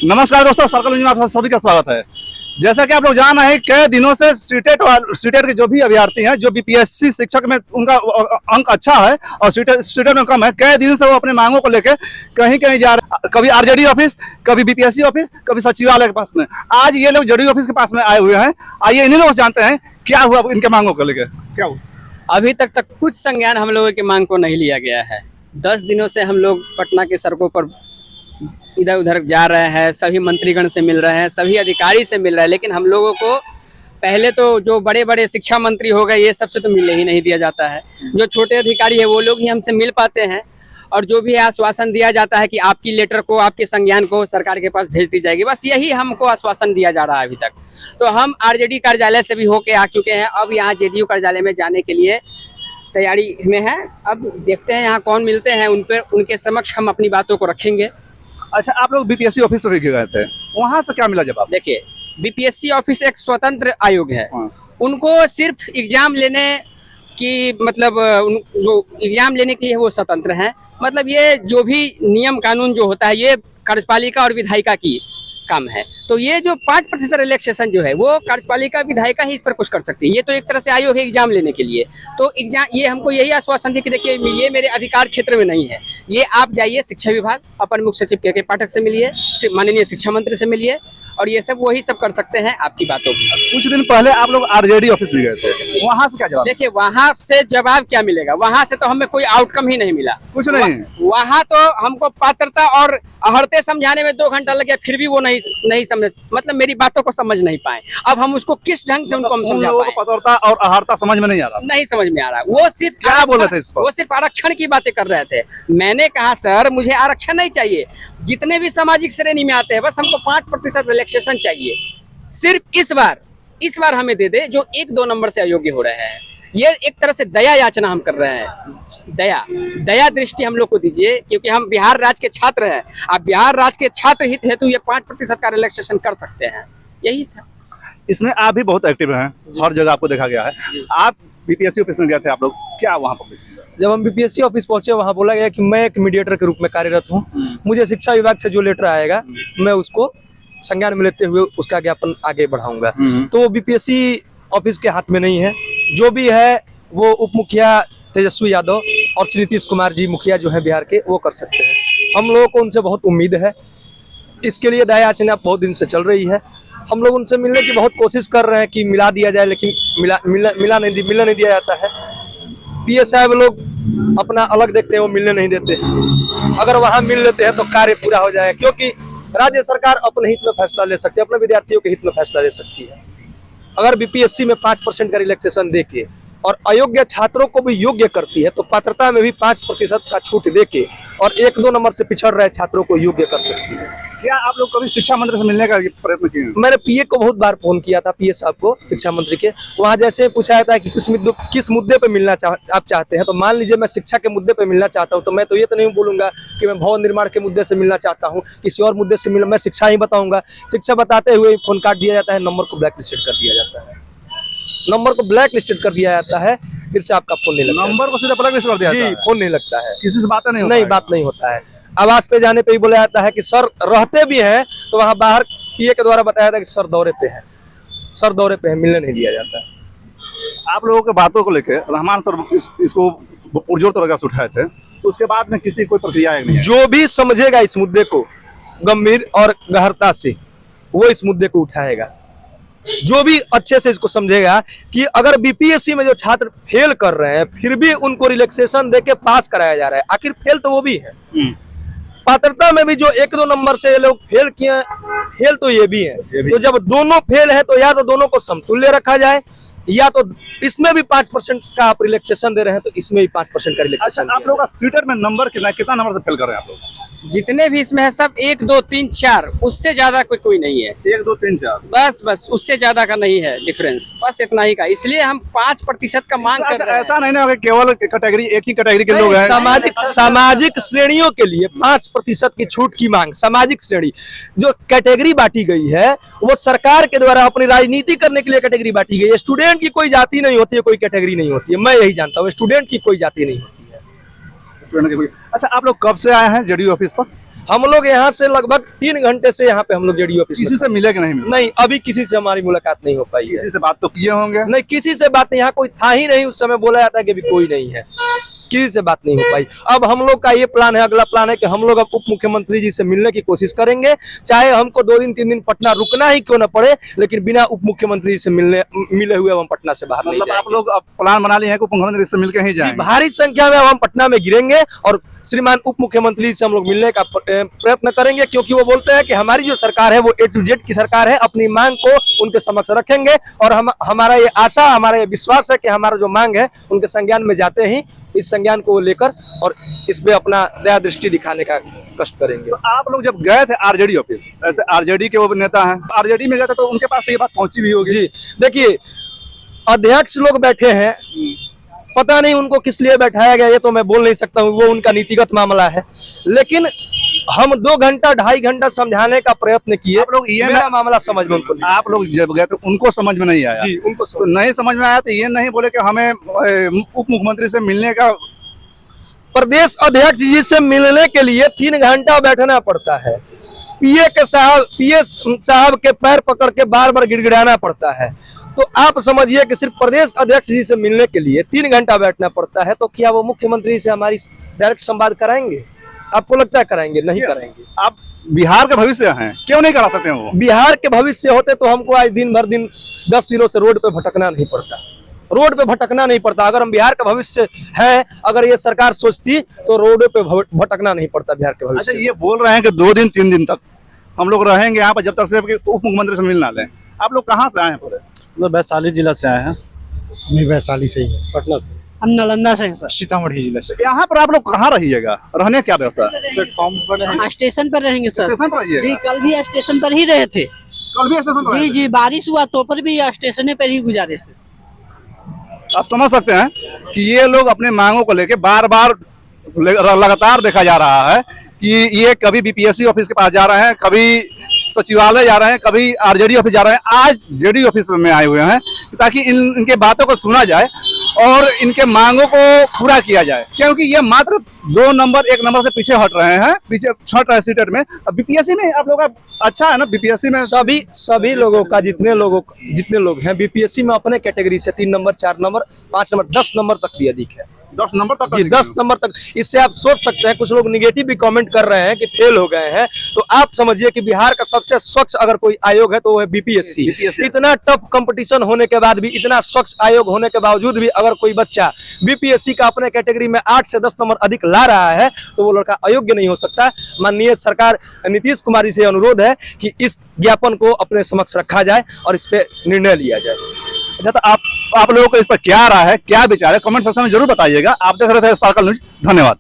नमस्कार दोस्तों, circle news में आप सभी का स्वागत है। जैसा कि आप लोग जान रहे हैं, कई दिनों से सीटेट के जो भी अभ्यर्थी हैं, जो बीपीएससी शिक्षक में उनका अंक अच्छा है और सीटेट में कम है, कई दिन से वो अपने मांगों को लेकर कहीं कहीं जा रहे हैं। कभी आरजेडी ऑफिस, कभी बीपीएससी ऑफिस, कभी सचिवालय के पास में। आज ये लोग जेडीयू ऑफिस के पास में आए हुए हैं। आइए इन्हीं लोगों से जानते हैं क्या हुआ इनके मांगों को लेकर। क्या हुआ? अभी तक कुछ संज्ञान हम लोगों की मांग को नहीं लिया गया है। 10 दिनों से हम लोग पटना के सड़कों पर इधर उधर जा रहे हैं, सभी मंत्रीगण से मिल रहे हैं, सभी अधिकारी से मिल रहे हैं, लेकिन हम लोगों को पहले तो जो बड़े बड़े शिक्षा मंत्री हो गए, ये सबसे तो मिलने ही नहीं दिया जाता है। जो छोटे अधिकारी है वो लोग ही हमसे मिल पाते हैं, और जो भी आश्वासन दिया जाता है कि आपकी लेटर को, आपके संज्ञान को सरकार के पास भेज दी जाएगी, बस यही हमको आश्वासन दिया जा रहा है अभी तक। तो हम आरजेडी कार्यालय से भी होके आ चुके हैं, अब यहाँ जेडीयू कार्यालय में जाने के लिए तैयारी में है। अब देखते हैं यहाँ कौन मिलते हैं, उनके समक्ष हम अपनी बातों को रखेंगे। अच्छा, आप लोग बीपीएससी ऑफिस पर भी गए थे, वहां से क्या मिला जवाब? देखिए, बीपीएससी ऑफिस एक स्वतंत्र आयोग है। उनको सिर्फ एग्जाम लेने की मतलब जो एग्जाम लेने के लिए वो स्वतंत्र हैं। मतलब ये जो भी नियम कानून जो होता है, ये कार्यपालिका और विधायिका की काम है। तो ये जो 5% रिलैक्सेशन जो है, वो कार्यपालिका विधायिका ही इस पर कुछ कर सकती है। ये तो एक तरह से आयोग है एग्जाम लेने के लिए। तो एग्जाम, ये हमको यही आश्वासन दिया कि देखिए, ये मेरे अधिकार क्षेत्र में नहीं है, ये आप जाइए शिक्षा विभाग, अपर मुख्य सचिव के पाठक से मिलिए, माननीय शिक्षा मंत्री से मिलिए, और ये सब वही सब कर सकते हैं आपकी बातों को। कुछ दिन पहले आप लोग आरजेडी ऑफिस में गए थे, वहां से क्या जवाब? देखिए, वहां से जवाब क्या मिलेगा? वहां से तो हमें कोई आउटकम ही नहीं मिला, कुछ नहीं। वहां तो हमको पात्रता और अहर्ते समझाने में 2 घंटा लग गया, फिर भी वो नहीं समझ, मतलब मेरी बातों को समझ नहीं पाए। अब हम उसको किस ढंग से उनको हम समझा पाए? पात्रता और अहर्ता समझ में नहीं आ रहा, नहीं समझ में आ रहा। वो सिर्फ क्या बोल रहे थे इस पर? वो सिर्फ आरक्षण की बातें कर रहे थे। मैंने कहा, सर मुझे आरक्षण नहीं चाहिए, जितने भी सामाजिक श्रेणी में आते हैं बस हमको 5% रिलैक्सेशन चाहिए। सिर्फ इस बार हमें दे दे, जो 1-2 नंबर से अयोग्य हो रहे हैं। ये एक तरह से दया याचना हम कर रहे हैं। दया दृष्टि हम लोग को दीजिए, क्योंकि हम बिहार राज्य के छात्र हैं। आप बिहार राज्य के छात्र हित हेतु ये 5% का रिलैक्सेशन कर सकते हैं, यही था। इसमें आप भी बहुत एक्टिव हैं, हर जगह आपको देखा गया है। आप बीपीएससी ऑफिस में गए थे, आप लोग क्या वहाँ पर? जब हम बीपीएससी ऑफिस पहुंचे, वहाँ बोला गया कि मैं एक मीडिएटर के रूप में कार्यरत हूँ, मुझे शिक्षा विभाग से जो लेटर आएगा मैं उसको संज्ञान में लेते हुए उसका ज्ञापन आगे बढ़ाऊंगा। तो वो बीपीएससी ऑफिस के हाथ में नहीं है, जो भी है वो उप मुखिया तेजस्वी यादव और श्री नीतीश कुमार जी मुखिया जो है बिहार के, वो कर सकते हैं। हम लोगों को उनसे बहुत उम्मीद है, इसके लिए दया याचना बहुत दिन से चल रही है। हम लोग उनसे मिलने की बहुत कोशिश कर रहे हैं कि मिला दिया जाए, लेकिन मिलने नहीं दिया जाता है। पीए साहब लोग अपना अलग देखते हैं, वो मिलने नहीं देते। अगर वहाँ मिल लेते हैं तो कार्य पूरा हो जाएगा, क्योंकि राज्य सरकार अपने हित में फैसला ले सकती है, अपने विद्यार्थियों के हित में फैसला ले सकती है। अगर बीपीएससी में 5% का रिलैक्सेशन देके और अयोग्य छात्रों को भी योग्य करती है, तो पात्रता में भी 5% का छूट देके और 1-2 नंबर से पिछड़ रहे छात्रों को योग्य कर सकती है। क्या आप लोग कभी शिक्षा मंत्री से मिलने का प्रयत्न किए? मैंने पीए को बहुत बार फोन किया था, पीए साहब को, शिक्षा मंत्री के। वहाँ जैसे पूछा जाता है कि किस मुद्दे पे मिलना आप चाहते हैं, तो मान लीजिए मैं शिक्षा के मुद्दे पे मिलना चाहता हूँ, तो मैं तो ये तो नहीं बोलूंगा कि मैं भवन निर्माण के मुद्दे से मिलना चाहता हूँ, किसी और मुद्दे से मिलना, मैं शिक्षा ही बताऊंगा। शिक्षा बताते हुए फोन काट दिया जाता है, नंबर को ब्लैक लिस्टेड कर दिया जाता है, नंबर को ब्लैक लिस्टेड कर दिया जाता है, फिर से आपका फोन नहीं लगता। नंबर को सीधे ब्लैक लिस्ट कर दिया जाता है? फोन नहीं लगता है, किसी से बात नहीं बात नहीं होता है। आवाज पे जाने पे ही बोला जाता है कि सर रहते भी हैं, तो वहाँ बाहर पीए के द्वारा बताया जाता है कि सर दौरे पे है, मिलने नहीं दिया जाता है। आप लोगों के बातों को लेकर रहमान सर इसको पुरजोर तरीके से उठाए थे, उसके बाद में किसी कोई प्रक्रिया नहीं है। जो भी समझेगा इस मुद्दे को गंभीर और गहरता से, वो इस मुद्दे को उठाएगा। जो भी अच्छे से इसको समझेगा कि अगर बीपीएससी में जो छात्र फेल कर रहे हैं, फिर भी उनको रिलैक्सेशन देके पास कराया जा रहा है, आखिर फेल तो वो भी है। पात्रता में भी जो 1-2 नंबर से ये लोग फेल किए, फेल तो ये भी है। तो जब दोनों फेल है, तो या तो दोनों को समतुल्य रखा जाए, या तो इसमें भी 5% का आप रिलैक्सेशन दे रहे हैं, तो इसमें भी 5% का रिलैक्सेशन। अच्छा, आप लोग का सीटेट में नंबर कितना नंबर से फेल कर रहे हैं आप लोग? जितने भी इसमें है सब 1, 2, 3, 4, उससे ज्यादा कोई नहीं है। 1, 2, 3, 4 बस उससे ज्यादा का नहीं है डिफरेंस, बस इतना ही का। इसलिए हम 5% का मांग कर रहे हैं। ऐसा नहीं ना कि केवल कैटेगरी, एक ही कैटेगरी के लोग हैं। सामाजिक श्रेणियों के लिए 5% की छूट की मांग। सामाजिक श्रेणी जो कैटेगरी बांटी गई है, वो सरकार के द्वारा अपनी राजनीति करने के लिए कैटेगरी बांटी गई है। स्टूडेंट की कोई जाति नहीं होती है, कोई कैटेगरी नहीं होती है, मैं यही जानता हूँ। स्टूडेंट की कोई जाति नहीं होती है। अच्छा, आप लोग कब से आए हैं जेडीयू ऑफिस पर? हम लोग यहाँ से लगभग 3 घंटे से यहाँ पे हम लोग जेडीयू ऑफिस में किसी से मिले कि नहीं मिले? नहीं, अभी किसी से हमारी मुलाकात नहीं हो पाई है। किसी से बात तो किए होंगे? नहीं, किसी से बात नहीं, यहाँ कोई था ही नहीं। उस समय बोला जाता है कि अभी कोई नहीं है, किसी से बात नहीं हो पाई। अब हम लोग का ये प्लान है, अगला प्लान है कि हम लोग अब उप मुख्यमंत्री जी से मिलने की कोशिश करेंगे, चाहे हमको 2 दिन 3 दिन पटना रुकना ही क्यों न पड़े, लेकिन बिना उप मुख्यमंत्री जी से मिले हुए हम पटना से बाहर नहीं मतलब आप जाएंगे। लोग अब प्लान बना लिए हैं कि उप मुख्यमंत्री से मिलकर ही जी, जाएंगे? भारी संख्या में अब हम पटना में गिरेंगे और श्रीमान उप मुख्यमंत्री से हम लोग मिलने का प्रयत्न करेंगे, क्योंकि वो बोलते हैं कि हमारी जो सरकार है वो A to Z की सरकार है। अपनी मांग को उनके समक्ष रखेंगे और हमारा ये आशा, हमारा ये विश्वास है कि हमारा जो मांग है उनके संज्ञान में जाते ही इस संज्ञान को लेकर और इस पे अपना दया दृष्टि दिखाने का कष्ट करेंगे। तो आप लोग जब गए थे आरजेडी ऑफिस, ऐसे आरजेडी के वो नेता हैं, आरजेडी में गए थे तो उनके पास तो ये बात पहुंची भी होगी। जी, देखिए, अध्यक्ष लोग बैठे हैं, पता नहीं उनको किस लिए बैठाया गया, ये तो मैं बोल नहीं सकता हूँ, वो उनका नीतिगत मामला है। लेकिन हम 2 घंटा 2.5 घंटा समझाने का प्रयत्न किए, आप लोग ये मेरा मामला समझ में उनको नहीं। आप लोग जब गए तो उनको समझ में नहीं आया? जी, उनको तो नहीं समझ में आया तो ये नहीं बोले कि हमें उप मुख्यमंत्री से मिलने का? प्रदेश अध्यक्ष जी से मिलने के लिए 3 घंटा बैठना पड़ता है, पीए साहब के पैर पकड़ के बार बार गिड़गिड़ाना पड़ता है। तो आप समझिए कि सिर्फ प्रदेश अध्यक्ष जी से मिलने के लिए 3 घंटा बैठना पड़ता है, तो क्या वो मुख्यमंत्री से हमारी डायरेक्ट संवाद कराएंगे? आपको लगता है कराएंगे? नहीं कराएंगे। आप बिहार के भविष्य हैं, क्यों नहीं करा सकते हैं वो? बिहार के भविष्य होते तो हमको आज दिन 10 दिनों से रोड पे भटकना नहीं पड़ता, रोड पे भटकना नहीं पड़ता। अगर हम बिहार का भविष्य है, अगर ये सरकार सोचती तो रोड पे भटकना नहीं पड़ता बिहार के भविष्य। अच्छा, ये बोल रहे हैं कि 2 दिन 3 दिन तक हम लोग रहेंगे यहाँ पर जब तक सिर्फ उप मुख्यमंत्री से मिलना लें। आप लोग कहाँ से आए हैं पूरे? मतलब वैशाली जिला से आए हैं। मैं वैशाली से ही हूँ। पटना से। हम नालंदा से हैं सर। सीतामढ़ी जिला से। यहाँ पर आप लोग कहाँ रहिएगा? रहने क्या व्यवस्था? प्लेटफॉर्म पर स्टेशन पर रहेंगे सर। स्टेशन पर रहिएगा? जी, कल भी स्टेशन पर ही रहे थे। कल भी स्टेशन पर? जी जी, बारिश हुआ तो पर भी स्टेशन पर ही गुजारे थे। आप समझ सकते हैं कि ये लोग अपने मांगों को लेके बार बार लगातार देखा जा रहा है कि ये कभी बीपीएससी ऑफिस के पास जा रहे हैं, कभी सचिवालय जा रहे हैं, कभी आरजेडी ऑफिस जा रहे हैं। आज जेडी ऑफिस में आए हुए हैं ताकि इनके बातों को सुना जाए और इनके मांगों को पूरा किया जाए, क्योंकि ये मात्र 1 नंबर से पीछे हट रहे हैं, पीछे छट रहे सीटेट में। अब बीपीएससी में आप लोग का अच्छा है ना? बीपीएससी में सभी लोगों का जितने लोग हैं बीपीएससी में अपने कैटेगरी से 3 नंबर 4 नंबर 5 नंबर 10 नंबर तक भी अधिक है। 10 नंबर तक? जी, 10 नंबर तक। इससे आप सोच सकते हैं, कुछ लोग निगेटिव भी कमेंट कर रहे हैं कि फेल हो गए हैं, तो आप समझिए कि बिहार का सबसे स्वच्छ अगर कोई आयोग है तो वो है बीपीएससी। इतना टफ कंपटीशन होने के बाद भी, इतना स्वच्छ आयोग होने के बावजूद भी अगर कोई बच्चा बीपीएससी का अपने कैटेगरी में 8 से 10 नंबर अधिक ला रहा है तो वो लड़का अयोग्य नहीं हो सकता। माननीय सरकार नीतीश कुमार जी से अनुरोध है कि इस ज्ञापन को अपने समक्ष रखा जाए और इस पे निर्णय लिया जाए। अच्छा, तो आप लोगों को इस पर क्या राय है, क्या विचार है, कमेंट सेक्शन में जरूर बताइएगा। आप देख रहे थे स्पार्कल न्यूज। धन्यवाद।